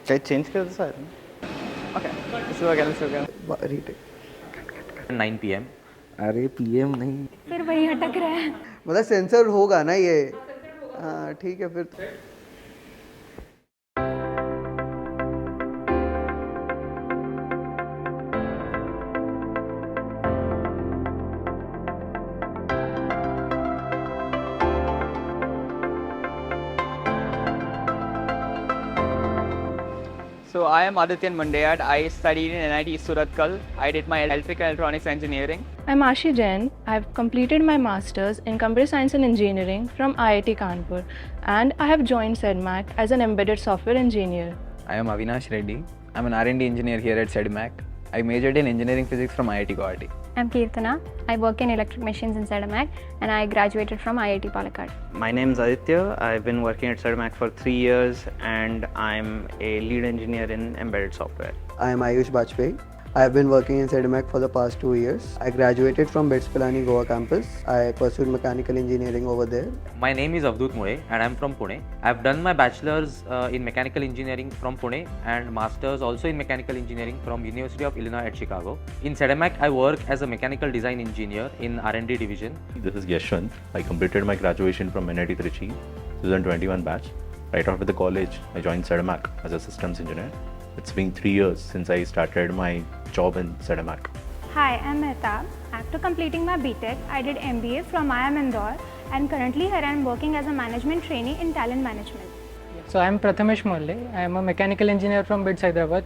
क्या चेंज कर दो sir? Okay, let's go again. Retake. 9 PM. अरे पीएम नहीं, फिर वही अटक रहा है. मतलब सेंसर होगा ना ये. हाँ ठीक है फिर. So I am Adityan Mandayat. I studied in NIT Surathkal. I did my electrical and electronics engineering. I'm Ashi Jain. I've completed my masters in computer science and engineering from IIT Kanpur, and I have joined SEDEMAC as an embedded software engineer. I am Avinash Reddy. I'm an R&D engineer here at SEDEMAC. I majored in engineering physics from IIT Guwahati. I'm Kirtana. I work in electric machines in SEDEMAC and I graduated from IIT Palakkad. My name is Aditya. I've been working at SEDEMAC for 3 years and I'm a lead engineer in embedded software. I am Ayush Bajpayee. I have been working in SEDEMAC for the past 2 years. I graduated from BITS Pilani Goa campus. I pursued mechanical engineering over there. My name is Avdut Mule and I'm from Pune. I've done my bachelor's in mechanical engineering from Pune and master's also in mechanical engineering from University of Illinois at Chicago. In SEDEMAC, I work as a mechanical design engineer in R&D division. This is Yashwant. I completed my graduation from NIT Trichy, 2021 batch. Right after the college, I joined SEDEMAC as a systems engineer. It's been 3 years since I started my job in SEDEMAC. Hi, I'm Mehtab. After completing my BTech, I did MBA from IIM Indore and currently here I am working as a management trainee in talent management. So I am Prathamesh Molle. I am a mechanical engineer from BITS Hyderabad,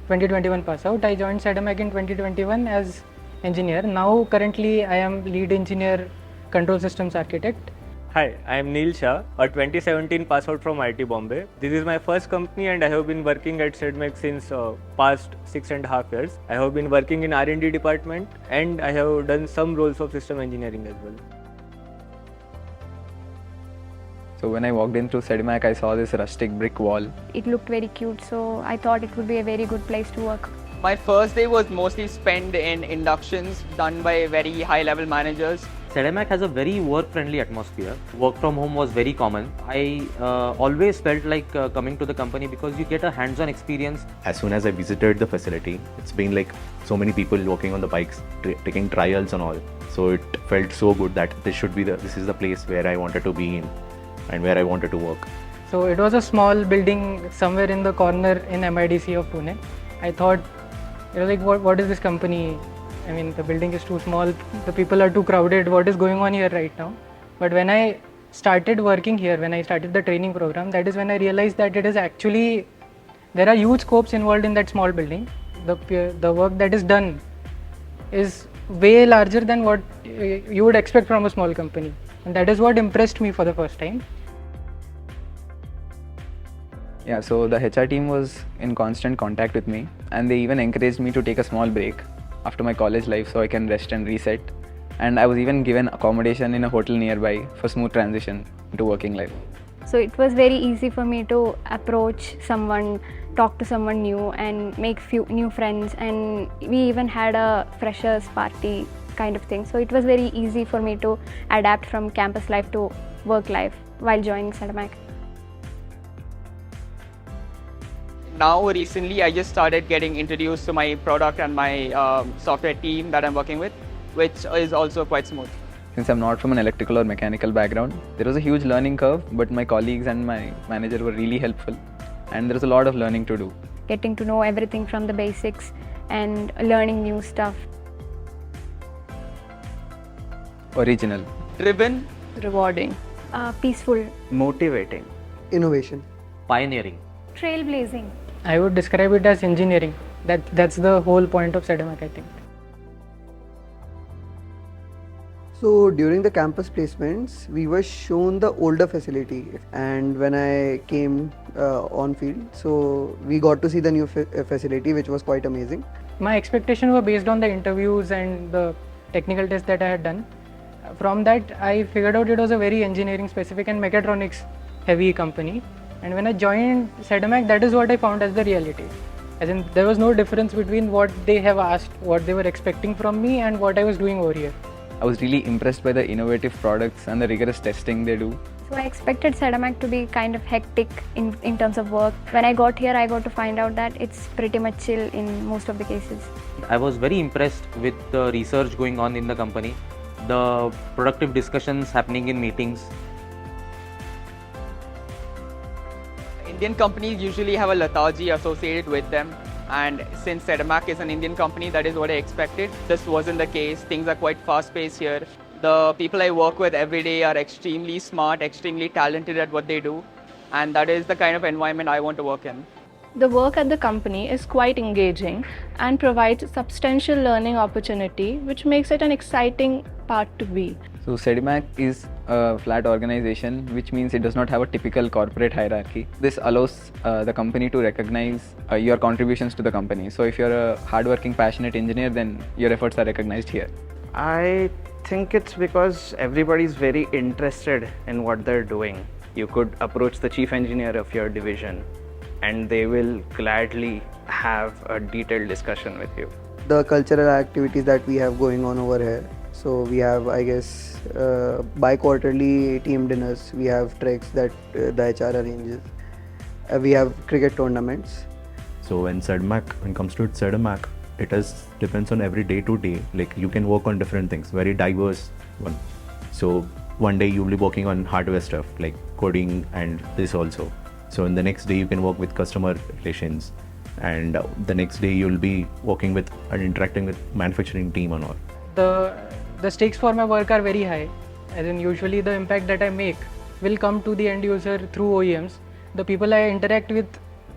2021 pass out. I joined SEDEMAC in 2021 as engineer. Now currently I am lead engineer, control systems architect. Hi, I am Neil Shah, a 2017 pass out from IIT Bombay. This is my first company and I have been working at SEDEMAC since past 6.5 years. I have been working in R&D department and I have done some roles of system engineering as well. So when I walked in through SEDEMAC, I saw this rustic brick wall. It looked very cute, so I thought it would be a very good place to work. My first day was mostly spent in inductions done by very high-level managers. SEDEMAC has a very work-friendly atmosphere. Work from home was very common. I always felt like coming to the company because you get a hands-on experience. As soon as I visited the facility, it's been like so many people working on the bikes, taking trials and all. So it felt so good that this is the place where I wanted to be in and where I wanted to work. So it was a small building somewhere in the corner in MIDC of Pune. I thought, what is this company? I mean, the building is too small, the people are too crowded, what is going on here right now? But when I started working here, when I started the training program, that is when I realized that it is actually, there are huge scopes involved in that small building. The work that is done is way larger than what you would expect from a small company. And that is what impressed me for the first time. Yeah, so the HR team was in constant contact with me, and they even encouraged me to take a small break after my college life so I can rest and reset. And I was even given accommodation in a hotel nearby for smooth transition into working life. So it was very easy for me to approach someone, talk to someone new and make few new friends, and we even had a freshers party kind of thing. So it was very easy for me to adapt from campus life to work life while joining SEDEMAC. Now recently I just started getting introduced to my product and my software team that I'm working with, which is also quite smooth. Since I'm not from an electrical or mechanical background, there was a huge learning curve, but my colleagues and my manager were really helpful, and there was a lot of learning to do. Getting to know everything from the basics and learning new stuff. Original. Driven. Rewarding. Peaceful. Motivating. Innovation. Pioneering. Trailblazing. I would describe it as engineering. That's the whole point of SEDEMAC, I think. So during the campus placements, we were shown the older facility, and when I came on field, so we got to see the new facility, which was quite amazing. My expectations were based on the interviews and the technical tests that I had done. From that, I figured out it was a very engineering specific and mechatronics heavy company. And when I joined SEDEMAC, that is what I found as the reality. As in, there was no difference between what they have asked, what they were expecting from me, and what I was doing over here. I was really impressed by the innovative products and the rigorous testing they do. So I expected SEDEMAC to be kind of hectic in terms of work. When I got here, I got to find out that it's pretty much chill in most of the cases. I was very impressed with the research going on in the company, the productive discussions happening in meetings. Indian companies usually have a lethargy associated with them, and since SEDEMAC is an Indian company, that is what I expected. This wasn't the case. Things are quite fast-paced here. The people I work with every day are extremely smart, extremely talented at what they do, and that is the kind of environment I want to work in. The work at the company is quite engaging and provides substantial learning opportunity, which makes it an exciting part to be. So SEDEMAC is a flat organization, which means it does not have a typical corporate hierarchy. This allows the company to recognize your contributions to the company. So if you're a hardworking, passionate engineer, then your efforts are recognized here. I think it's because everybody's very interested in what they're doing. You could approach the chief engineer of your division and they will gladly have a detailed discussion with you. The cultural activities that we have going on over here. So we have, I guess, bi-quarterly team dinners. We have treks that the HR arranges. We have cricket tournaments. So when it comes to SEDEMAC, it depends on every day to day. Like you can work on different things, very diverse one. So one day you'll be working on hardware stuff like coding and this also. So in the next day you can work with customer relations, and the next day you'll be working with and interacting with manufacturing team and all. The stakes for my work are very high, as in usually the impact that I make will come to the end user through OEMs. The people I interact with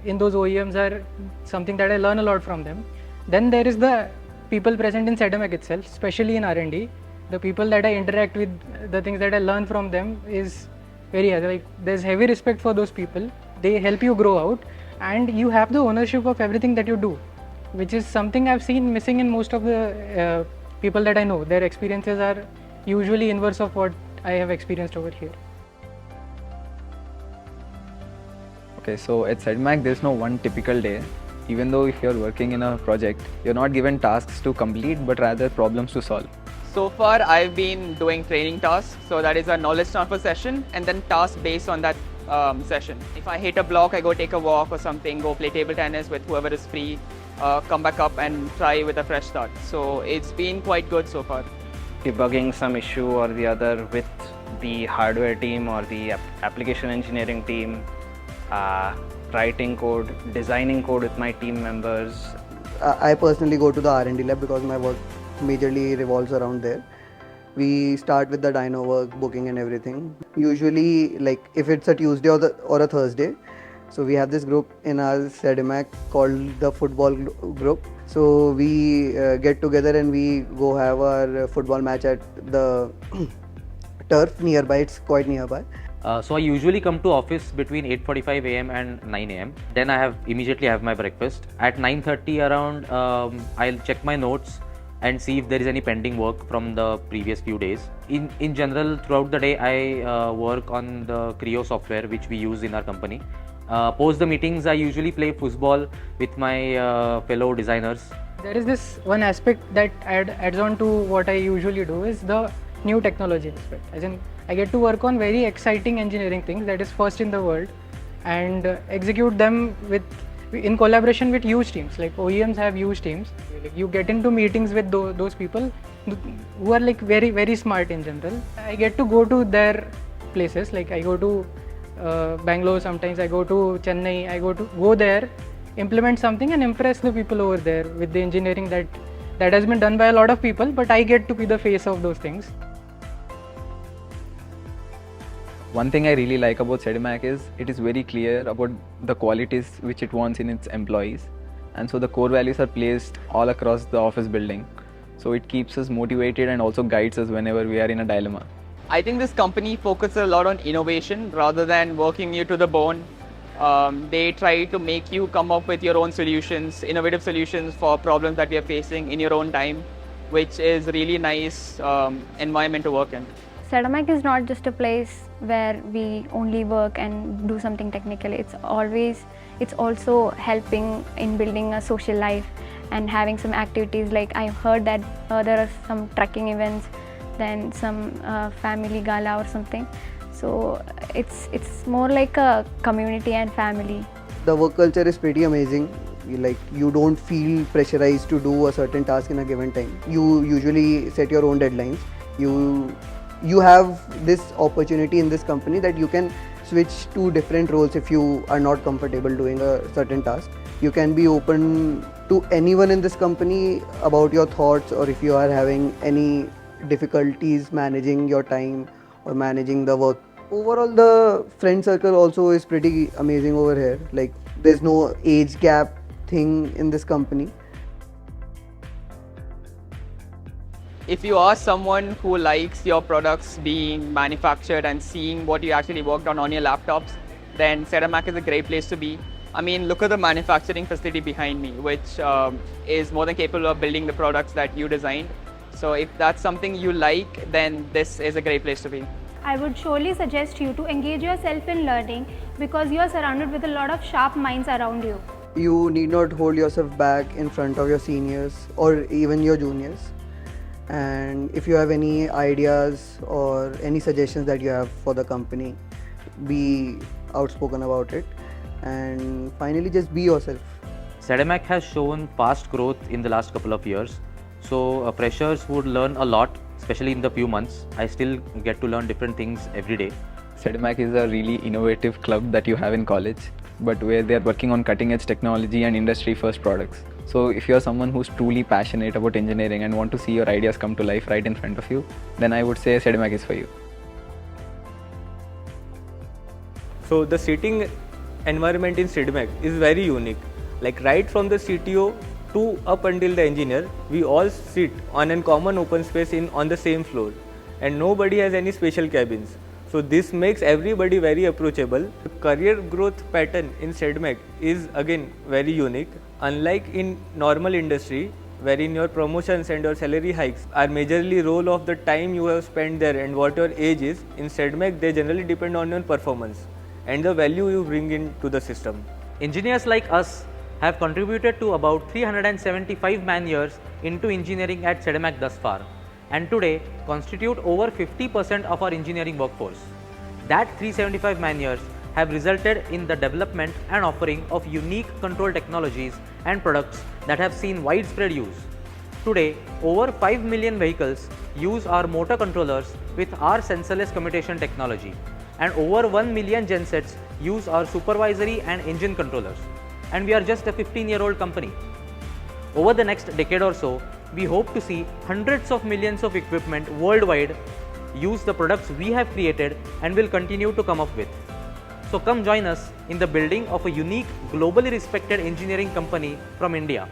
in those OEMs are something that I learn a lot from them. Then there is the people present in SEDEMAC itself, especially in R&D. The people that I interact with, the things that I learn from them is very high. Like there's heavy respect for those people. They help you grow out, and you have the ownership of everything that you do, which is something I've seen missing in most of the people that I know. Their experiences are usually inverse of what I have experienced over here. Okay, so at SEDEMAC there's no one typical day. Even though if you're working in a project, you're not given tasks to complete, but rather problems to solve. So far, I've been doing training tasks. So that is a knowledge transfer session, and then tasks based on that session. If I hit a block, I go take a walk or something, go play table tennis with whoever is free, come back up and try with a fresh start. So it's been quite good so far. Debugging some issue or the other with the hardware team or the application engineering team, writing code, designing code with my team members. I personally go to the R&D lab because my work majorly revolves around there. We start with the dyno work, booking and everything. Usually, like if it's a Tuesday or a Thursday, so we have this group in our SEDEMAC called the football group. So we get together and we go have our football match at the turf nearby. It's quite nearby. So I usually come to office between 8:45 a.m. and 9 a.m. Then I immediately have my breakfast. At 9:30 around, I'll check my notes and see if there is any pending work from the previous few days. In general, throughout the day, I work on the Creo software which we use in our company. Post the meetings, I usually play football with my fellow designers. There is this one aspect that adds on to what I usually do is the new technology aspect. As in, I get to work on very exciting engineering things that is first in the world and execute them in collaboration with huge teams. Like OEMs have huge teams. You get into meetings with those people who are like very, very smart in general. I get to go to their places. Like I go to Bangalore sometimes, I go to Chennai, I go there, implement something and impress the people over there with the engineering that has been done by a lot of people, but I get to be the face of those things. One thing I really like about SEDEMAC is it is very clear about the qualities which it wants in its employees, and so the core values are placed all across the office building. So it keeps us motivated and also guides us whenever we are in a dilemma. I think this company focuses a lot on innovation rather than working you to the bone. They try to make you come up with your own solutions, innovative solutions for problems that we are facing in your own time, which is really nice environment to work in. SEDEMAC is not just a place where we only work and do something technical. It's also helping in building a social life and having some activities. Like I heard that there are some trekking events, then some family gala or something. So it's more like a community and family. The work culture is pretty amazing. You don't feel pressurized to do a certain task in a given time. You usually set your own deadlines. You have this opportunity in this company that you can switch to different roles if you are not comfortable doing a certain task. You can be open to anyone in this company about your thoughts, or if you are having any difficulties managing your time or managing the work. Overall, the friend circle also is pretty amazing over here. There's no age gap thing in this company. If you are someone who likes your products being manufactured and seeing what you actually worked on your laptops, then SEDEMAC is a great place to be. I mean, look at the manufacturing facility behind me, which is more than capable of building the products that you designed. So if that's something you like, then this is a great place to be. I would surely suggest you to engage yourself in learning because you are surrounded with a lot of sharp minds around you. You need not hold yourself back in front of your seniors or even your juniors. And if you have any ideas or any suggestions that you have for the company, be outspoken about it. And finally, just be yourself. SEDEMAC has shown fast growth in the last couple of years. So freshers would learn a lot, especially in the few months. I still get to learn different things every day. SEDEMAC is a really innovative club that you have in college, but where they are working on cutting edge technology and industry first products. So if you're someone who's truly passionate about engineering and want to see your ideas come to life right in front of you, then I would say SEDEMAC is for you. So the seating environment in SEDEMAC is very unique. Like right from the CTO to up until the engineer, we all sit on a common open space on the same floor, and nobody has any special cabins. So this makes everybody very approachable. The career growth pattern in SEDEMAC is again very unique. Unlike in normal industry, wherein your promotions and your salary hikes are majorly role of the time you have spent there and what your age is, in SEDEMAC they generally depend on your performance and the value you bring into the system. Engineers like us have contributed to about 375 man-years into engineering at SEDEMAC thus far, and today constitute over 50% of our engineering workforce. That 375 man-years have resulted in the development and offering of unique control technologies and products that have seen widespread use. Today, over 5 million vehicles use our motor controllers with our sensorless commutation technology, and over 1 million gensets use our supervisory and engine controllers. And we are just a 15-year-old company. Over the next decade or so, we hope to see hundreds of millions of equipment worldwide use the products we have created and will continue to come up with. So come join us in the building of a unique, globally respected engineering company from India.